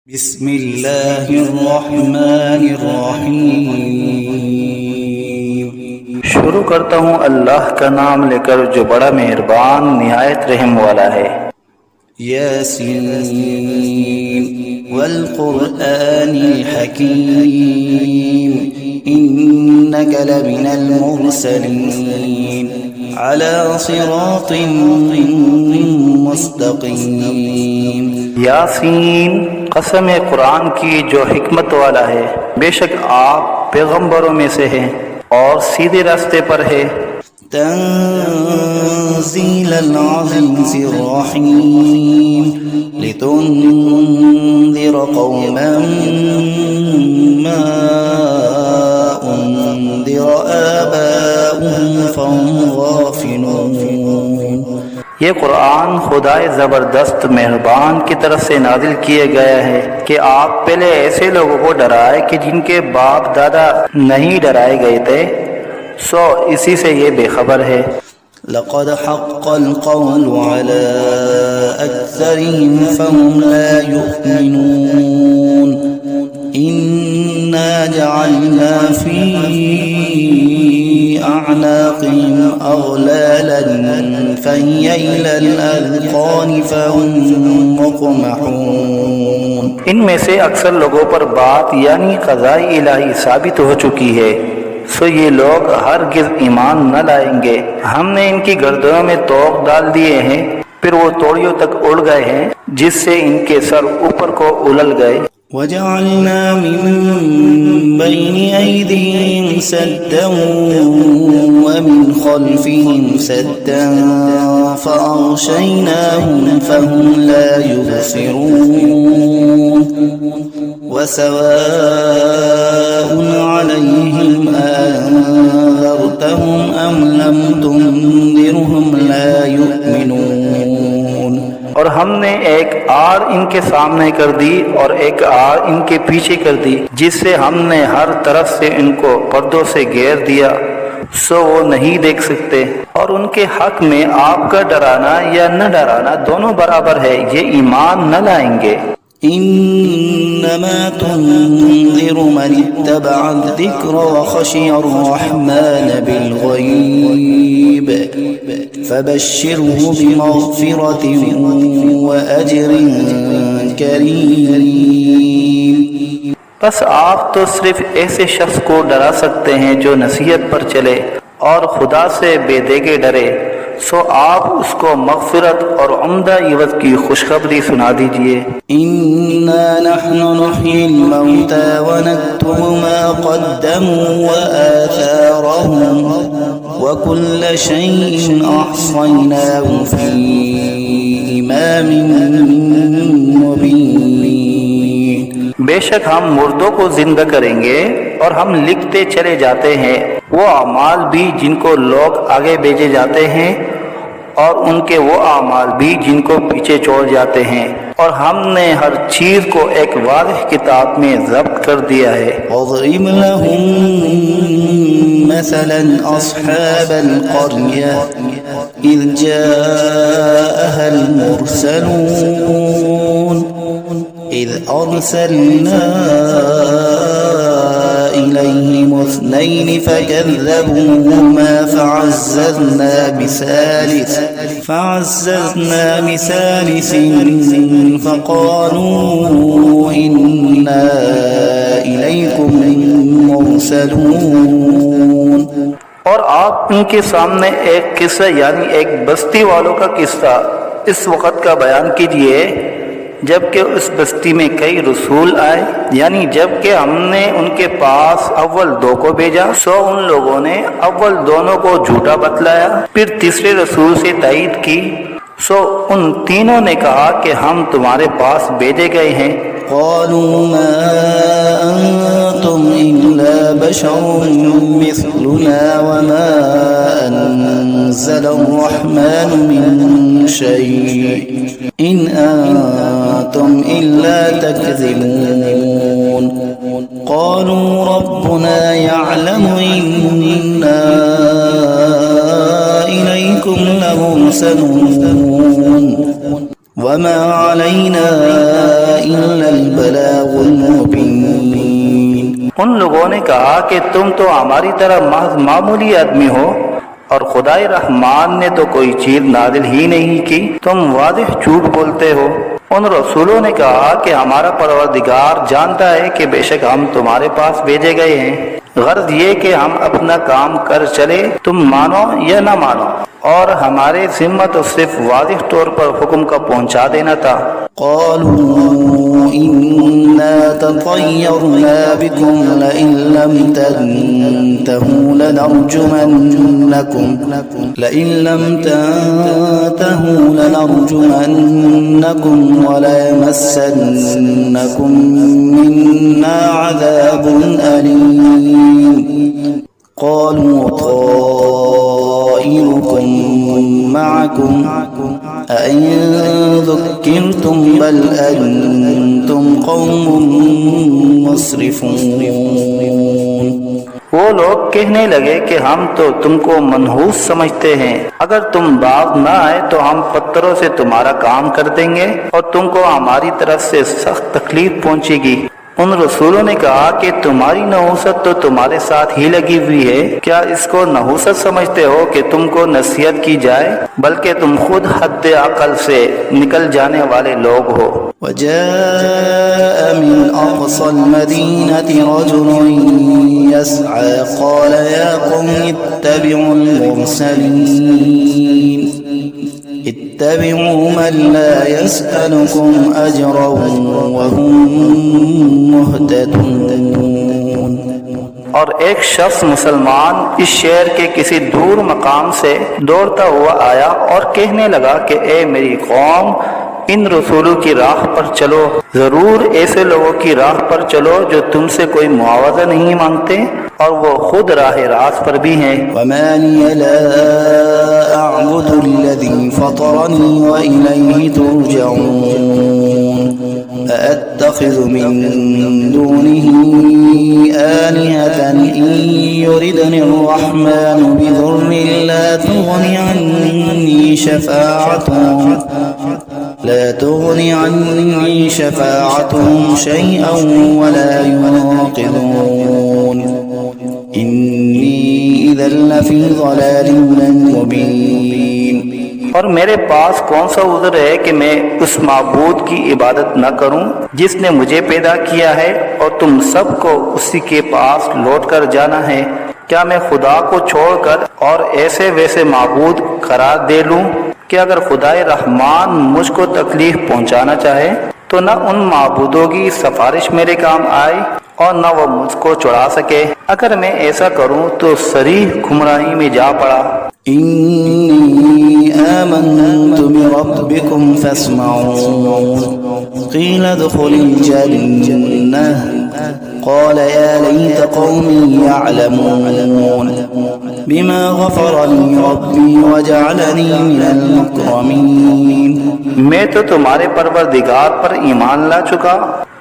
बिस्मिल्लाहिर्रहमानिर्रहीम। शुरू करता हूँ अल्लाह का नाम लेकर जो बड़ा मेहरबान निहायत रहम वाला है। यासीन वल क़ुरआनिल हकीम इन्नका लमिनल मुरसलीन अला सिरातिन मुस्तक़ीम। यासीन, कसम कुरान की जो हिकमत वाला है, बेशक आप पैगंबरों में से हैं और सीधे रास्ते पर है। तंज़ीलल अज़ीज़िर रहीम लितुन्ज़िर क़ौमन मा उन्ज़िर आबाउहुम फहुम गाफ़िलून। ये कुरान खुदाए ज़बरदस्त मेहरबान की तरफ से नाजिल किया गया है कि आप पहले ऐसे लोगों को डराए कि जिनके बाप दादा नहीं डराए गए थे, सो इसी से ये बेखबर है। लक़द हक़्क़ल क़ौलु अला अक्सरिहिम फ़हुम ला युमिनून इन्ना जअलना फ़ी अअनाक़िहिम अग़लालन फ़हिय इलल अज़क़ान फ़हुम मुक़महून। इनमें से अक्सर लोगों पर बात यानी क़ज़ाए इलाही साबित हो चुकी है, सो ये लोग हरगिज़ ईमान न लाएंगे। हमने इनकी गर्दनों में तोक डाल दिए हैं, फिर वो तोड़ियों तक उड़ गए हैं, जिससे इनके सर ऊपर को उलल गए। वजअलना मिन बैनि ऐदीहिम सद्दन व मिन खल्फिहिम सद्दन फ़अग़शयनाहुम फ़हुम ला युबसिरून वसवाउन अलैहिम अअन्ज़रतहुम अम लम तुन्ज़िरहुम ला युमिनून। और हमने एक आड़ इनके सामने कर दी और एक आड़ इनके पीछे कर दी, जिससे हमने हर तरफ से इनको पर्दों से घेर दिया, सो वो नहीं देख सकते। और उनके हक में आपका डराना या न डराना दोनों बराबर है, ये ईमान न लाएंगे। इन्नमा तुन्ज़िरु मन इत्तबअ अज़्ज़िक्र व खशिय अर्रहमान बिलग़ैब फ़बश्शिरहु बिमग़फ़िरतिन व अज्रिन करीम। बस आप तो सिर्फ ऐसे शख्स को डरा सकते हैं जो नसीहत पर चले और खुदा से बेदेगे डरे, सो आप उसको मग़फ़िरत और उम्दा इवज़ की खुशखबरी सुना दीजिए। इन्ना नहनु नुह्यिल मौता व नक्तुबु मा क़द्दमू व आथारहुम व कुल्ल शैइन अहसयनाहु फ़ी इमामिन मुबीन। बेशक हम मुर्दों को जिंदा करेंगे और हम लिखते चले जाते हैं वो अमाल भी जिनको लोग आगे भेजे जाते हैं और उनके वो अमाल भी जिनको पीछे छोड़ जाते हैं, और हमने हर चीज को एक वाज़ेह किताब में ज़ब्त कर दिया है। वज़रिब लहुम मसलन अस्हाबल क़र्या इज़ जाअहल मुरसलून इज़ अरसलना इलैहिम इस्नैन फ़कज़्ज़बूहुमा फ़अज़्ज़ज़ना बिसालिसिन फ़क़ालू इन्ना इलैकुम मुरसलून। और आप उनके सामने एक किस्सा यानी एक बस्ती वालों का किस्सा इस वक़्त का बयान कीजिए जबकि उस बस्ती में कई रसूल आए, यानी जबकि हमने उनके पास अव्वल दो को भेजा, सो उन लोगों ने अव्वल दोनों को झूठा बतलाया, फिर तीसरे रसूल से तायीद की, सो उन तीनों ने कहा कि हम तुम्हारे पास भेजे गए हैं। क़ालू मा अंतुम इल्ला बशरुम मिस्लुना व मा अनज़लर्रहमानु मिन शै' इन अंतुम इल्ला तकज़िबून। क़ालू रब्बुना यअलमु इन्ना इलैकुम लमुरसलून वमा अलैना इल्लल बलाग उन लोगों ने कहा कि तुम तो हमारी तरह महज मामूली आदमी हो और खुदाए रहमान ने तो कोई चीज नाजिल ही नहीं की, तुम वादिह झूठ बोलते हो। उन रसूलों ने कहा कि हमारा परवरदिगार जानता है कि बेशक हम तुम्हारे पास भेजे गए हैं, गर्ज ये कि हम अपना काम कर चले, तुम मानो या न मानो, और हमारे जिम्मा तो सिर्फ वादिह तौर पर हुक्म का पहुंचा देना था। क़ालू इन्ना ततय्यरना बिकुम लइन लम तंतहू लनरजुमन्नकुम वलयमस्सन्नकुम मिन्ना अज़ाबुन अलीम। क़ालू ताइरुकुम मअकुम अइन ज़ुक्किरतुम बल अंतुम क़ौमुम मुस्रिफून। वो लोग कहने लगे कि हम तो तुमको मनहूस समझते हैं, अगर तुम बाज न आए तो हम पत्थरों से तुम्हारा काम कर देंगे और तुमको हमारी तरफ से सख्त तकलीफ पहुंचेगी। उन रसूलों ने कहा कि तुम्हारी नहूसत तो तुम्हारे साथ ही लगी हुई है, क्या इसको नहूसत समझते हो कि तुमको नसीहत की जाए, बल्कि तुम खुद हद अकल से निकल जाने वाले लोग हो। वजाअ मिन अक़सल मदीनति रजुलुन यस्अ क़ाल या क़ौम इत्तबिउल मुरसलीन इत्तबिउ मन ला यसअलुकुम अजरन वहुम मुहतदून। और एक शख्स मुसलमान इस शहर के किसी दूर मकाम से दौड़ता हुआ आया और कहने लगा कि ए मेरी कौम, इन रसूलों की राह पर चलो, जरूर ऐसे लोगों की राह पर चलो जो तुमसे कोई मुआवजा नहीं मांगते और वो खुद राह रास्त पर भी हैं। वमा लिय ला अअबुदुल्लज़ी फ़तरनी व इलैहि तुरजऊन अअत्तख़िज़ु मिन दुनिही आलिहतन इन युरिदनि अर्रहमानु बिदुर्रिन ला तुग़नि अन्नी शफ़ाअतुहुम शैअन वला युनक़िज़ून इन्नी इज़न लफ़ी ज़लालिन मुबीन। और मेरे पास कौन सा उज़्र है कि मैं उस माबूद की इबादत न करूं जिसने मुझे पैदा किया है और तुम सबको उसी के पास लौट कर जाना है। क्या मैं खुदा को छोड़कर और ऐसे वैसे माबूद करार दे लूं कि अगर खुदाए रहमान मुझको तकलीफ पहुंचाना चाहे तो न उन माबूदों की सिफारिश मेरे काम आए और न वो मुझको छुड़ा सके। अगर मैं ऐसा करूं तो सरीह गुमराही में जा पड़ा। इन्नी आमन्तु बिरब्बिकुम फस्मऊन क़ील उद्ख़ुलिल जन्नह क़ाल या लैत क़ौमी यअलमून बिमा ग़फ़र ली रब्बी वजअलनी मिनल मुकरमीन। मैं तो तुम्हारे परवरदिगार पर ईमान ला चुका,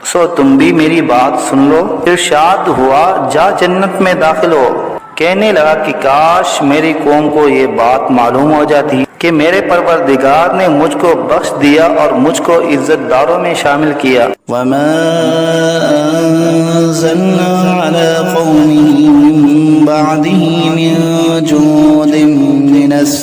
सो तुम भी मेरी बात सुन लो। इरशाद हुआ जा जन्नत में दाखिल हो। कहने लगा कि काश मेरी कौम को ये बात मालूम हो जाती कि मेरे परवरदिगार ने मुझको बख्श दिया और मुझको इज्जतदारों में शामिल किया। वमा अंज़लना अला क़ौमिही मिन बअदिही मिन जुंदिन मिनस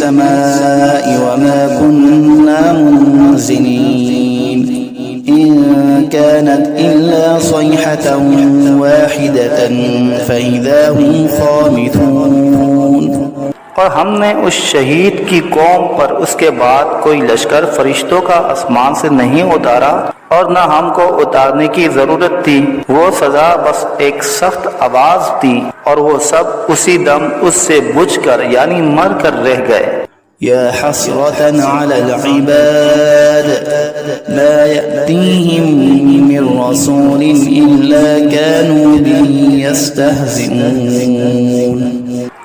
समाई वमा कुन्ना मुनज़िलीन इन कानत इल्ला सयहतन वाहिदतन फ़इज़ा हुम ख़ामिदून। और हमने उस शहीद की कौम पर उसके बाद कोई लश्कर फरिश्तों का आसमान से नहीं उतारा और न हमको उतारने की जरूरत थी। वो सजा बस एक सख्त आवाज थी और वो सब उसी दम उससे बुझकर यानी मर कर रह गए। या हसरतन अलल इबाद मा यअतीहिम मिन रसूलिन इल्ला कानू बिही यस्तहज़िऊन।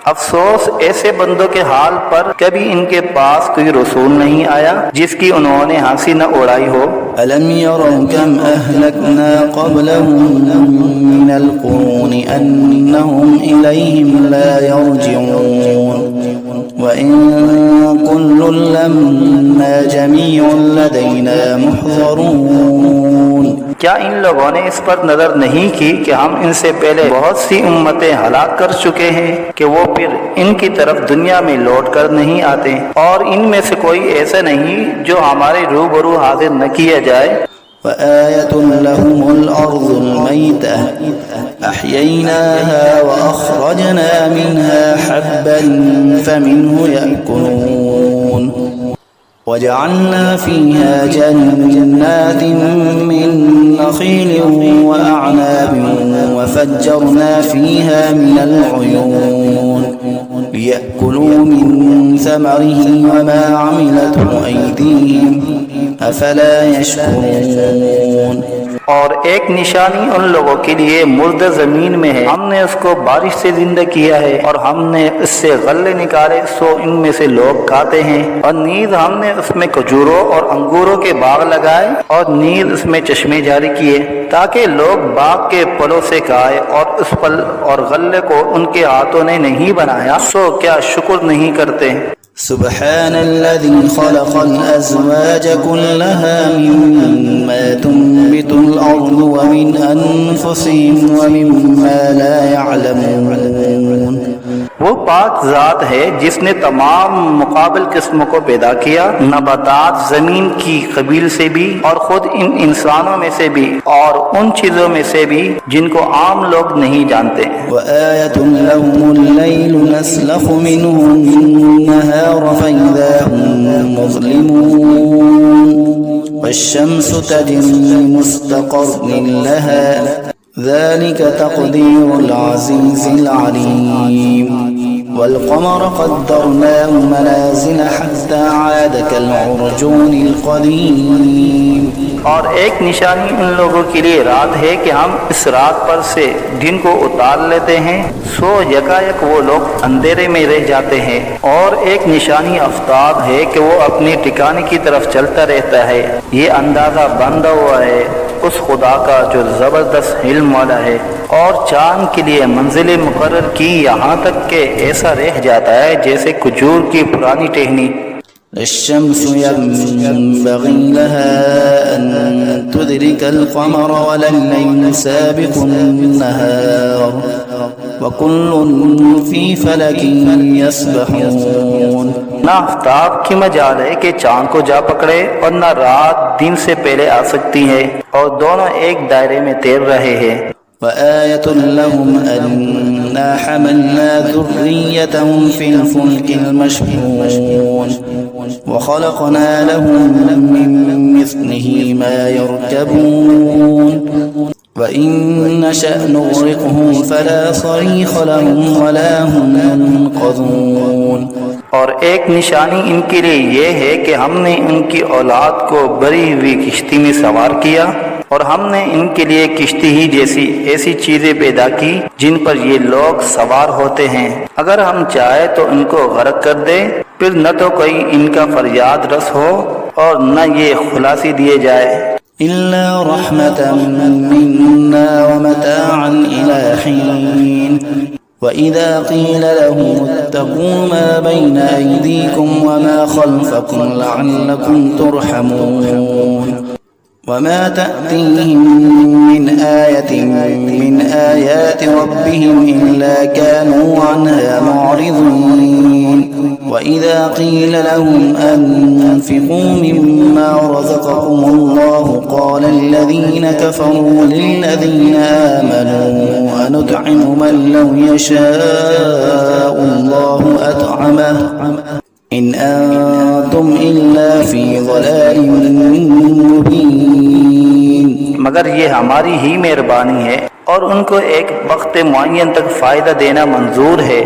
अफसोस ऐसे बंदों के हाल पर, कभी इनके पास कोई रसूल नहीं आया जिसकी उन्होंने हंसी न उड़ाई हो। अलम यरौ कम अहलकना क़ब्लहुम मिनल क़ुरूनि अन्नहुम इलैहिम ला यरजिऊन وإن كل لما جميع لدينا محضرون। क्या इन लोगों ने इस पर नजर नहीं की कि हम इनसे पहले बहुत सी उम्मतें हलाक कर चुके हैं कि वो फिर इनकी तरफ दुनिया में लौट कर नहीं आते, और इनमें से कोई ऐसा नहीं जो हमारे रूबरू हाजिर न किया जाए। وآية لهم الأرض الميتة أحييناها وأخرجنا منها حبا فمنه يأكلون وجعلنا فيها جنات من نخيل وأعناب وفجرنا فيها من العيون ليأكلوا من ثمره وما عملته أيديهم أفلا يشكرون। और एक निशानी उन लोगों के लिए मुर्दा जमीन में है, हमने उसको बारिश से जिंदा किया है और हमने इससे गल्ले निकाले सो इनमें से लोग खाते हैं, और नीज हमने उसमें खजूरों और अंगूरों के बाग लगाए और नीज उसमें चश्मे जारी किए ताकि लोग बाग के फलों से खाए, और उस फल और गल्ले को उनके हाथों ने नहीं बनाया, सो क्या शुक्र नहीं करते। سبحان الذي خلق الأزواج كلها مما تنبت الأرض ومن أنفسهم ومما لا يعلمون। वो पाक ज़ात है जिसने तमाम मुकाबिल किस्मों को पैदा किया, नबातात जमीन की कबील से भी और खुद इन इंसानों में से भी और उन चीज़ों में से भी जिनको आम लोग नहीं जानते। وآية لهم الليل نسلخ منه النهار فإذا هم مظلمون والشمس تجري لمستقر لها ذلك تقدير العزيز العليم والقمر قدرناه منازل حتى عاد كالعرجون القديم। और एक निशानी उन लोगों के लिए रात है कि हम इस रात पर से दिन को उतार लेते हैं, सो यकायक वो लोग अंधेरे में रह जाते हैं। और एक निशानी आफ्ताब है कि वो अपने ठिकाने की तरफ चलता रहता है। ये अंदाजा बंधा हुआ है उस खुदा का जो ज़बरदस्त इल्म वाला है, और चांद के लिए मंजिलें मुकर्रर की यहाँ तक के ऐसा रह जाता है जैसे खजूर की पुरानी टहनी। الشمس ينبغي لها أن تدرك القمر ولا الليل سابق النهار وكل في فلك يسبحون। ना आफ्ताब की मजाल है कि चांद को जा पकड़े और न रात दिन से पहले आ सकती है, और दोनों एक दायरे में तैर रहे हैं। وآية لهم أنا حملنا ذريتهم في الفلك المشحون وخلقنا لهم من مثله ما يركبون وإن نشأ نغرقهم فلا صريخ لهم ولا هم ينقذون। और एक निशानी इनके लिए ये है कि हमने इनकी औलाद को भरी हुई किश्ती में सवार किया, और हमने इनके लिए किश्ती ही जैसी ऐसी चीजें पैदा की जिन पर ये लोग सवार होते हैं। अगर हम चाहे तो इनको गर्क कर दे, फिर न तो कोई इनका फरियाद रस हो और न ये खुलासी दिए जाए। إلا رحمة منا ومتاعا إلى حين وإذا قيل لهم اتقوا ما بين أيديكم وما خلفكم لعلكم ترحمون وما تأتيهم من آية من آيات ربهم إلا كانوا عنها معرضين وإذا قيل لهم أنفقوا مما رزقكم الله قال الذين كفروا للذين آمنوا أنطعم من لو يشاء الله أطعمه إن أنتم إلا في ضلال مبين। मगर ये हमारी ही मेहरबानी है और उनको एक वक्त मुअय्यन तक फायदा देना मंजूर है।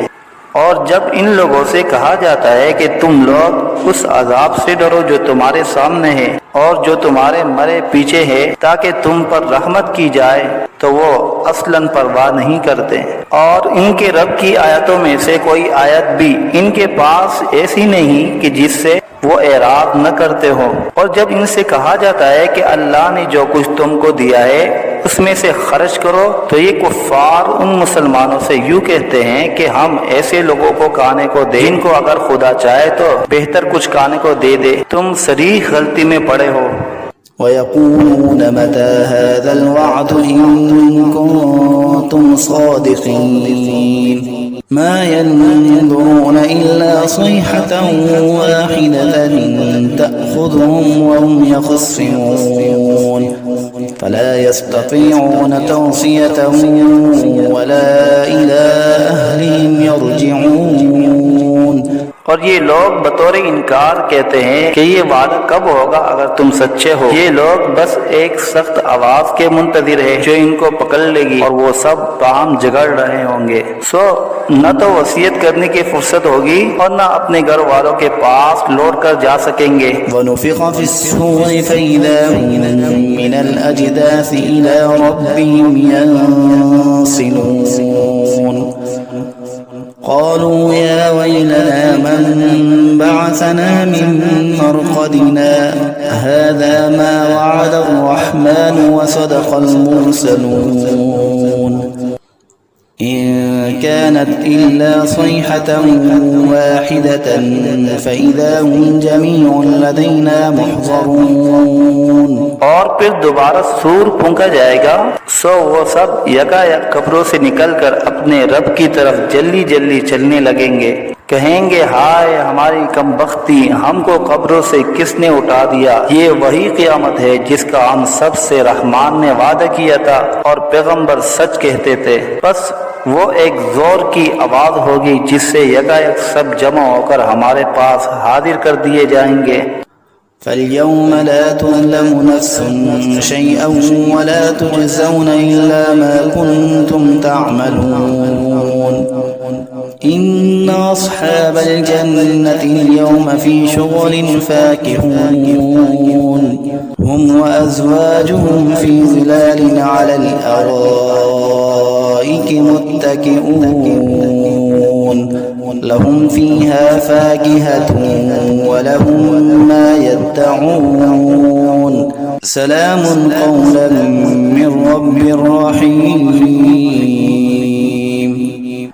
और जब इन लोगों से कहा जाता है कि तुम लोग उस अजाब से डरो जो तुम्हारे सामने है और जो तुम्हारे मरे पीछे है ताकि तुम पर रहमत की जाए, तो वो असलन परवाह नहीं करते। और इनके रब की आयतों में से कोई आयत भी इनके पास ऐसी नहीं कि जिससे वो एराब न करते हो। और जब इनसे कहा जाता है कि अल्लाह ने जो कुछ तुमको दिया है उसमें से खर्च करो। तो ये कुफ्फार उन मुसलमानों से यूं कहते हैं कि हम ऐसे लोगों को खाने को दें जिनको अगर खुदा चाहे तो बेहतर कुछ खाने को दे दे। तुम सरीह गलती में पड़े हो। ويقولون متى هذا الوعد إن كنتم صادقين ما ينظرون إلا صيحة واحدة تأخذهم وهم يخصمون فلا يستطيعون توصية ولا إلى أهلهم يرجعون। और ये लोग बतौर इनकार कहते हैं कि ये वादा कब होगा अगर तुम सच्चे हो। ये लोग बस एक सख्त आवाज के मुंतजिर है जो इनको पकड़ लेगी और वो सब ताम झगड़ रहे होंगे। सो न तो वसीयत करने की फुर्सत होगी और न अपने घर वालों के पास लौट कर जा सकेंगे। ونفخ في الصور فإذا هم من الأجداث إلى ربهم ينسلون قالوا يا ويلنا من بعثنا من مرقدنا هذا ما وعد الرحمن وصدق المرسلون إن كانت إلا صيحة واحدة فإذا هم جميع لدينا محضرون। और फिर दोबारा सूर फूंका जाएगा। सो वो सब यकायक कब्रों से निकलकर अपने रब की तरफ जल्दी जल्दी चलने लगेंगे। कहेंगे हाय हमारी कमबख्ती, हमको कब्रों से किसने उठा दिया। ये वही क़यामत है जिसका हम सबसे रहमान ने वादा किया था और पैगंबर सच कहते थे। बस वो एक जोर की आवाज होगी जिससे यकायक सब जमा होकर हमारे पास हाजिर कर दिए जाएंगे। فاليوم لا تظلم نفس شيئا ولا تجزون إلا ما كنتم تعملون إن أصحاب الجنة اليوم في شغل فاكهون هم وأزواجهم في ظلال على الأرائك متكئون لهم فيها فاكهة ولهم ما يدعون سلام قولا من رب رحيم।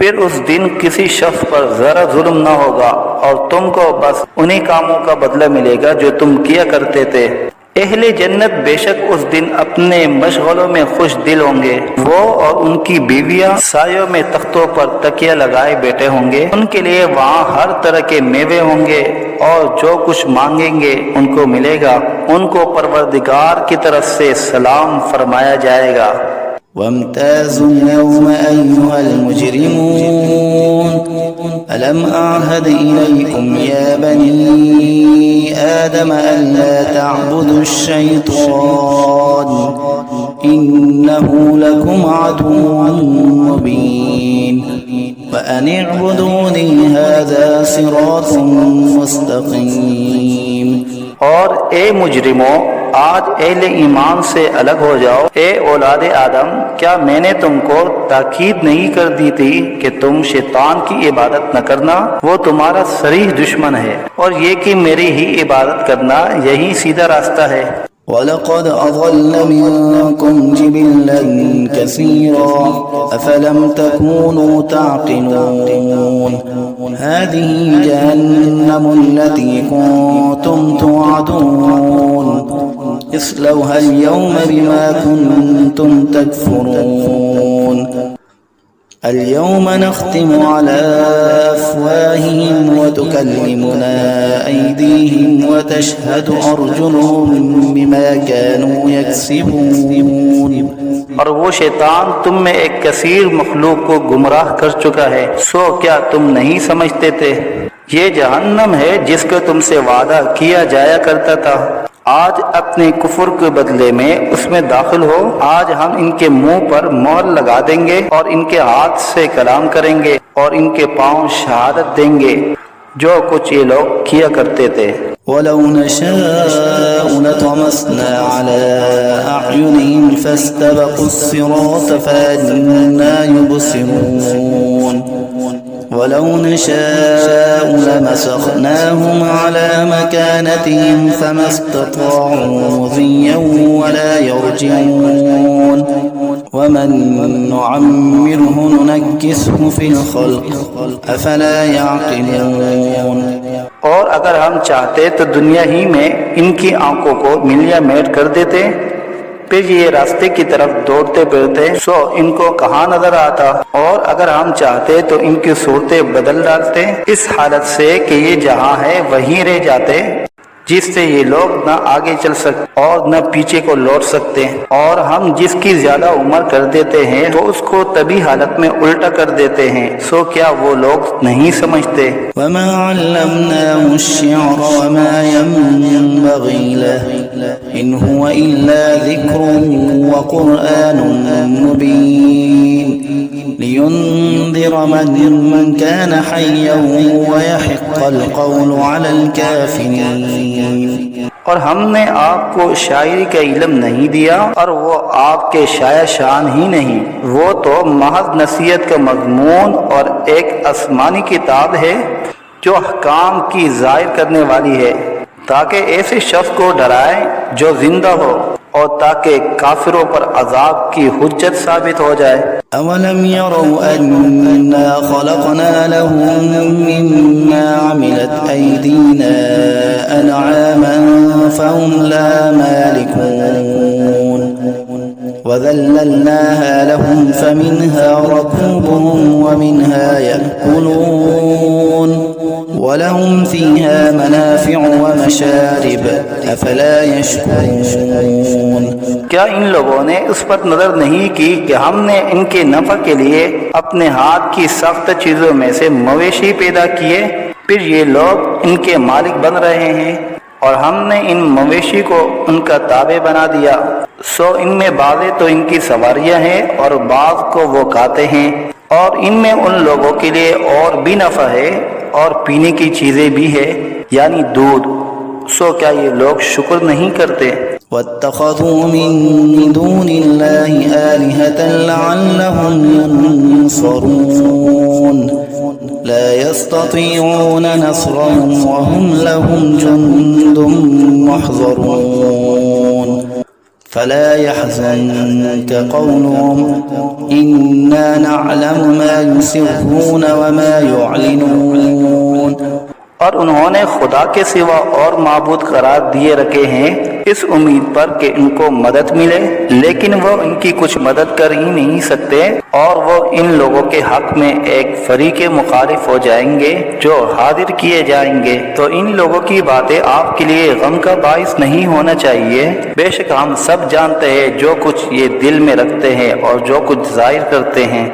फिर उस दिन किसी शख्स पर जरा जुल्म न होगा और तुमको बस उन्हीं कामों का बदला मिलेगा जो तुम किया करते थे। अहले जन्नत बेशक उस दिन अपने मशगलों में खुश दिल होंगे। वो और उनकी बीवियां सायों में तख्तों पर तकिया लगाए बैठे होंगे। उनके लिए वहाँ हर तरह के मेवे होंगे और जो कुछ मांगेंगे उनको मिलेगा। उनको परवरदिगार की तरफ से सलाम फरमाया जाएगा। وامتازوا اليوم أيها المجرمون ألم أعهد إليكم يا بني آدم ألا تعبدوا الشيطان إنه لكم عدو مبين وأن اعبدوني هذا صراط مستقيم। और ए मुजरिमों, आज अहले ईमान से अलग हो जाओ। ए औलादे आदम, क्या मैंने तुमको ताकीद नहीं कर दी थी कि तुम शैतान की इबादत न करना। वो तुम्हारा सरीह दुश्मन है और ये कि मेरी ही इबादत करना यही सीधा रास्ता है। ولقد أضل منكم جبلا كثيرا أفلم تكونوا تعقلون هذه جهنم التي كنتم توعدون اصلوها اليوم بما كنتم تكفرون اليوم نختم على أفواههم وتكلمنا أيديهم وتشهد أرجلهم بما كانوا يكسبون। और वो शैतान तुम में एक कसीर मखलूक को गुमराह कर चुका है। सो क्या तुम नहीं समझते थे। ये जहन्नम है जिसका तुमसे वादा किया जाया करता था। आज अपने कुफर के बदले में उसमें दाखिल हो। आज हम इनके मुंह पर मोहर लगा देंगे और इनके हाथ से कलाम करेंगे और इनके पांव शहादत देंगे जो कुछ ये लोग किया करते थे। ولو نشاء لطمسنا على أعينهم فاستبقوا الصراط فأنى يبصرون ولو نشاء لمسخناهم على مكانتهم فما استطاعوا مضيا ولا يرجعون ومن نعمره ننكسه في الخلق أفلا يعقلون। और अगर हम चाहते तो दुनिया ही में इनकी आंखों को मिलिया मेट कर देते, फिर ये रास्ते की तरफ दौड़ते फिरते सो इनको कहाँ नजर आता। और अगर हम चाहते तो इनकी सूरतें बदल डालते इस हालत से कि ये जहाँ है वहीं रह जाते, जिससे ये लोग न आगे चल सकते और न पीछे को लौट सकते। और हम जिसकी ज्यादा उम्र कर देते हैं तो उसको तभी हालत में उल्टा कर देते हैं। सो क्या वो लोग नहीं समझते। वमा अल्लमनाहु अश्शिअर वमा यंबगी लह इन हुवा इल्ला ज़िक्रुन व क़ुरआनुन मुबीन लियुंज़िर मन कान हय्यन व यहिक़्क़ल क़ौलु अलल काफ़िरीन। और हमने आपको शायरी का इल्म नहीं दिया और वो आपके शाया शान ही नहीं, वो तो महज नसीहत का मज़मून और एक आसमानी किताब है जो अहकाम की ज़ाहिर करने वाली है, ताकि ऐसे शख्स को डराए जो जिंदा हो और ताकि काफिरों पर अजाब की हुज्जत साबित हो जाए। अवलम यरौ अन्ना खलक़ना लहुम मिम्मा अमिलत ऐदीना अनआमन फहुम ला मालिकून वज़ल्लल्नाहा लहुम फमिन्हा रकूबुहुम वमिन्हा यअकुलून वलहुम फ़ीहा मनाफ़िअु वमशारिब अफ़ला यशकुरून। क्या इन लोगों ने उस पर नजर नहीं की कि हमने इनके नफा के लिए अपने हाथ की सख्त चीजों में से मवेशी पैदा किए, फिर ये लोग इनके मालिक बन रहे हैं और हमने इन मवेशी को उनका ताबे बना दिया। सो इनमें बाज़े तो इनकी सवारियां हैं और बाज़ को वो खाते हैं, और इनमें उन लोगों के लिए और भी नफा है और पीने की चीजें भी है, यानी दूध। सो क्या ये लोग शुक्र नहीं करते। वत्तख़ज़ू मिन दूनिल्लाहि आलिहतन लअल्लहुम युनसरून ला यस्ततीऊन नस्रहुम वहुम लहुम जुन्दुम मुहज़रून फला यहज़ुनक क़ौलुहुम इन्ना नअलमु मा युसिर्रून वमा युअलिनून। और उन्होंने खुदा के सिवा और माबूद करार दिए रखे हैं इस उम्मीद पर कि इनको मदद मिले, लेकिन वो इनकी कुछ मदद कर ही नहीं सकते और वो इन लोगों के हक में एक फरीक मुखालिफ हो जाएंगे जो हाजिर किए जाएंगे। तो इन लोगों की बातें आपके लिए गम का बाइस नहीं होना चाहिए। बेशक हम सब जानते हैं जो कुछ ये दिल में रखते हैं और जो कुछ जाहिर करते हैं।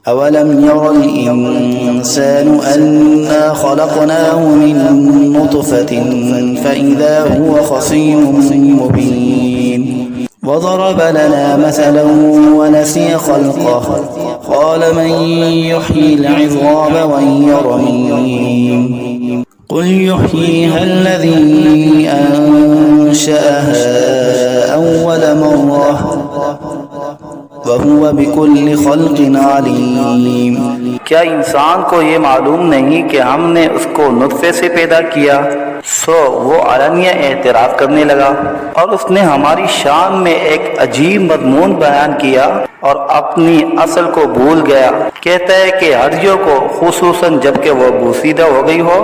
अवलम यरल इंसानु अन्ना खलक़नाहु मिन नुतफ़तिन फ़इज़ा हुवा ख़सीमुम मुबीन वज़रब लना मसलन वनसिय ख़ल्क़हु क़ाल मन युह्यिल इज़ाम वहिय रमीम क़ुल युह्यीहा अल्लज़ी अंशअहा अव्वल मर्रह वहुवा बिकुल्लि ख़ल्क़िन अलीम। क्या इंसान को ये मालूम नहीं कि हमने उसको नुत्फे से पैदा किया। सो वो अलनिया एतराफ़ करने लगा और उसने हमारी शान में एक अजीब मज़मून बयान किया और अपनी असल को भूल गया। कहता है कि हड्डियों को खुसूसन जबकि वो बूसीदा हो गई हो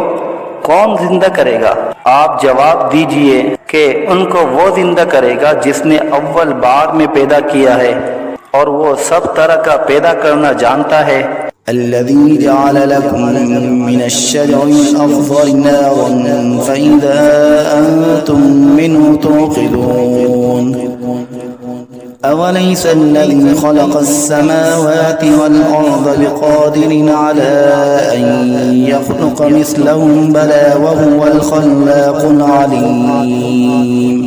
कौन जिंदा करेगा। आप जवाब दीजिए कि उनको वो जिंदा करेगा जिसने अव्वल बार में पैदा किया है और वो सब तरह का पैदा करना जानता है। अल्लज़ी जअल लकुम मिनश्शजरिल अख़ज़रि नारन फ़इज़ा अंतुम मिन्हु तूक़िदून अवलैस अल्लज़ी ख़लक़स-समावाति वल-अर्ज़ बिक़ादिरिन अला अन यख़्लुक़ मिस्लहुम बला वहुवल ख़ल्लाक़ुल अलीम।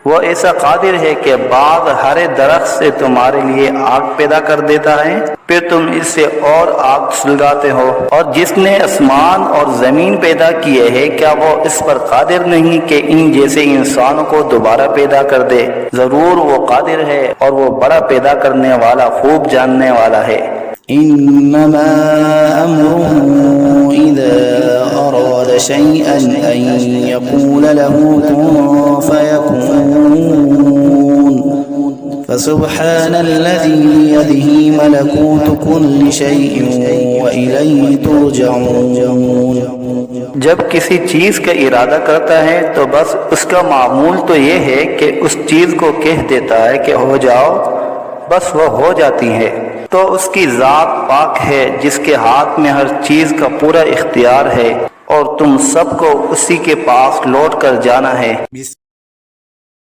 वो ऐसा कादिर है कि बाद हरे दरख्त से तुम्हारे लिए आग पैदा कर देता है, फिर तुम इससे और आग सुलगाते हो। और जिसने आसमान और जमीन पैदा किए हैं क्या वो इस पर कादिर नहीं कि इन जैसे इंसानों को दोबारा पैदा कर दे। जरूर वो कादिर है और वो बड़ा पैदा करने वाला खूब जानने वाला है। إنما أمره إذا أراد شيئا أن يقول له كن فيكون فسبحان الذي بيده ملكوت كل شيء وإليه ترجعون। जब किसी चीज का इरादा करता है तो बस उसका मामूल तो ये है कि उस चीज को कह देता है कि हो जाओ, बस वह हो जाती है। तो उसकी जात पाक है जिसके हाथ में हर चीज का पूरा इख्तियार है और तुम सबको उसी के पास लौट कर जाना है।